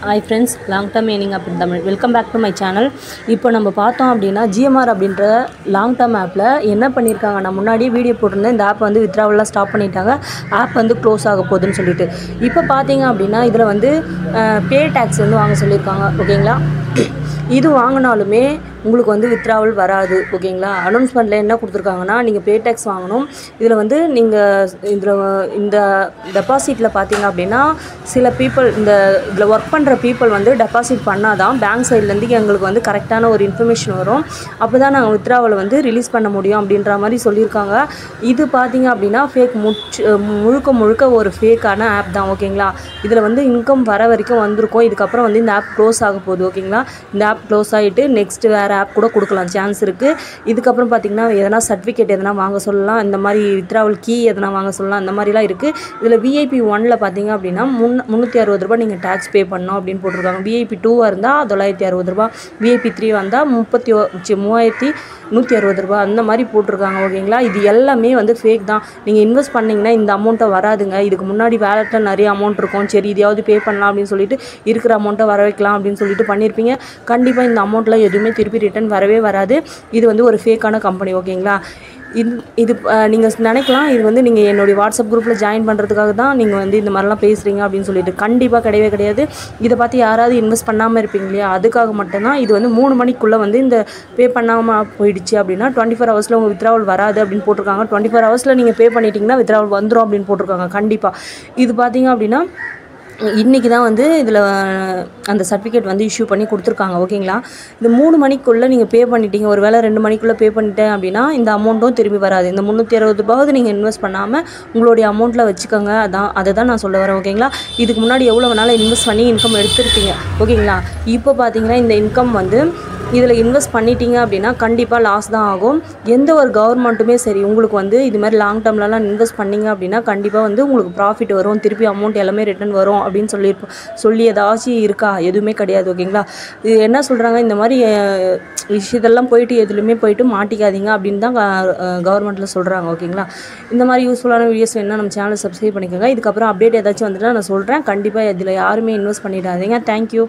Hi friends, long term earning app in Tamil. Welcome back to my channel. இப்போ நம்ம பார்த்தோம் அப்படின்னா GMR அப்படின்ற லாங் டர்ம் ஆப்பில் என்ன பண்ணியிருக்காங்க, நான் முன்னாடி வீடியோ போட்டிருந்தேன். இந்த ஆப் வந்து வித்ராவெல்லாம் ஸ்டாப் பண்ணிட்டாங்க, ஆப் வந்து க்ளோஸ் ஆக போகுதுன்னு சொல்லிட்டு. இப்போ பார்த்தீங்க அப்படின்னா இதில் வந்து பே டேக்ஸ் வந்து வாங்க சொல்லியிருக்காங்க. ஓகேங்களா, இது வாங்கினாலுமே உங்களுக்கு வந்து வித்ராவல் வராது. ஓகேங்களா, அனௌன்ஸ்மெண்ட்டில் என்ன கொடுத்துருக்காங்கன்னா நீங்கள் பே டேக்ஸ் வாங்கணும். இதில் வந்து நீங்கள் இந்த டெபாசிட்டில் பார்த்தீங்க அப்படின்னா சில பீப்புள் இதில் ஒர்க் பண்ணுற பீப்புள் வந்து டெபாசிட் பண்ணால் தான் பேங்க் சைட்லேருந்து எங்களுக்கு வந்து கரெக்டான ஒரு இன்ஃபர்மேஷன் வரும். அப்போ தான் நாங்கள் வித்ராவலை வந்து ரிலீஸ் பண்ண முடியும் அப்படின்ற மாதிரி சொல்லியிருக்காங்க. இது பார்த்தீங்க அப்படின்னா ஃபேக், முழுக்க ஒரு ஃபேக்கான ஆப் தான். ஓகேங்களா, இதில் வந்து இன்கம் வர வரைக்கும் வந்திருக்கும். இதுக்கப்புறம் வந்து இந்த ஆப் க்ளோஸ் ஆக போகுது. ஓகேங்களா, இந்த ஆப் க்ளோஸ் ஆகிட்டு நெக்ஸ்ட் வேறு ஆப் கூட கொடுக்கலாம் சான்ஸ் இருக்குது. இதுக்கப்புறம் பார்த்திங்கன்னா எதனா சர்டிஃபிகேட் எதனா வாங்க சொல்லலாம், இந்த மாதிரி வித்ராவல் கீ எதனா வாங்க சொல்லலாம், அந்த மாதிரிலாம் இருக்குது. இதில் VIP 1 பார்த்தீங்க அப்படின்னா 360 ரூபா நீங்கள் டேக்ஸ் பே பண்ணோம் அப்படின்னு போட்டிருக்காங்க. VIP 2 இருந்தால் 960 ரூபா, VIP 3 வந்தால் 3160 ரூபா, அந்த மாதிரி போட்டிருக்காங்க. ஓகேங்களா, இது எல்லாமே வந்து ஃபேக் தான். நீங்கள் இன்வெஸ்ட் பண்ணிங்கன்னா இந்த அமௌண்ட்டை வராதுங்க. இதுக்கு முன்னாடி வேலெட்டில் நிறைய அமௌண்ட் இருக்கும், சரி இதையாவது பே பண்ணலாம் அப்படின்னு சொல்லிட்டு இருக்கிற அமௌண்ட்டை வர வைக்கலாம் அப்படின்னு சொல்லிட்டு பண்ணியிருப்பீங்க. கண்டிப்பாக இந்த அமௌண்ட்டில் எதுவுமே திருப்பி ரிட்டர்ன் வரவே வராது. இது வந்து ஒரு ஃபேக்கான கம்பெனி. ஓகேங்களா, இது நீங்கள் நினைக்கலாம் இது வந்து நீங்கள் என்னுடைய வாட்ஸ்அப் குரூப்பில் ஜாயின் பண்ணுறதுக்காக தான் நீங்கள் வந்து இந்த மாதிரிலாம் பேசுகிறீங்க அப்படின்னு சொல்லிட்டு. கண்டிப்பாக கிடையவே கிடையாது. இதை பார்த்து யாராவது இன்வெஸ்ட் பண்ணாமல் இருப்பீங்க இல்லையா, அதுக்காக மட்டும்தான். இது வந்து 3 மணிக்குள்ளே வந்து இந்த பே பண்ணாமல் போயிடுச்சு அப்படின்னா 24 ஹவர்ஸில் உங்கள் வித்ராவல் வராது அப்படின்னு போட்டிருக்காங்க. 24 ஹவர்ஸில் நீங்கள் பே பண்ணிட்டீங்கன்னா வித்ராவல் வந்துடும் அப்படின்னு போட்டிருக்காங்க. கண்டிப்பாக இது பார்த்தீங்க அப்படின்னா இன்றைக்கி தான் வந்து இதில் அந்த சர்டிஃபிகேட் வந்து இஷ்யூ பண்ணி கொடுத்துருக்காங்க. ஓகேங்களா, இந்த 3 மணிக்குள்ளே நீங்கள் பே பண்ணிட்டீங்க, ஒரு வேளை 2 மணிக்குள்ளே பே பண்ணிட்டேன் அப்படின்னா இந்த அமௌண்ட்டும் திரும்பி வராது. இந்த 360 ரூபாவது நீங்கள் இன்வெஸ்ட் பண்ணாமல் உங்களுடைய அமௌண்ட்டில் வச்சுக்கோங்க. அதை தான் நான் சொல்ல வரேன். ஓகேங்களா, இதுக்கு முன்னாடி எவ்வளோ வேணாலும் இன்வெஸ்ட் பண்ணி இன்கம் எடுத்துருப்பீங்க. ஓகேங்களா, இப்போ பார்த்தீங்கன்னா இந்த இன்கம் வந்து இதில் இன்வெஸ்ட் பண்ணிட்டீங்க அப்படின்னா கண்டிப்பாக லாஸ் தான் ஆகும். எந்த ஒரு கவர்மெண்ட்டுமே சரி உங்களுக்கு வந்து இது மாதிரி லாங் டேர்ம்லலாம் இன்வெஸ்ட் பண்ணிங்க அப்படின்னா கண்டிப்பாக வந்து உங்களுக்கு ப்ராஃபிட் வரும், திருப்பி அமௌண்ட் எல்லாமே ரிட்டர்ன் வரும் அப்படின்னு சொல்லி ஏதாச்சும் இருக்கா? எதுவுமே கிடையாது. ஓகேங்களா, இது என்ன சொல்கிறாங்க, இந்த மாதிரி விஷயத்தெல்லாம் போயிட்டு எதுலையுமே போயிட்டு மாட்டிக்காதீங்க அப்படின்னு தான் கவர்மெண்ட்டில் சொல்கிறாங்க. ஓகேங்களா, இந்த மாதிரி யூஸ்ஃபுல்லான வீடியோஸ் வேணால் நம்ம சேனலை சப்ஸ்கிரைப் பண்ணிக்கோங்க. இதுக்கப்புறம் அப்டேட் ஏதாச்சும் வந்துட்டு நான் சொல்கிறேன். கண்டிப்பாக இதில் யாருமே இன்வெஸ்ட் பண்ணிடாதீங்க. தேங்க்யூ.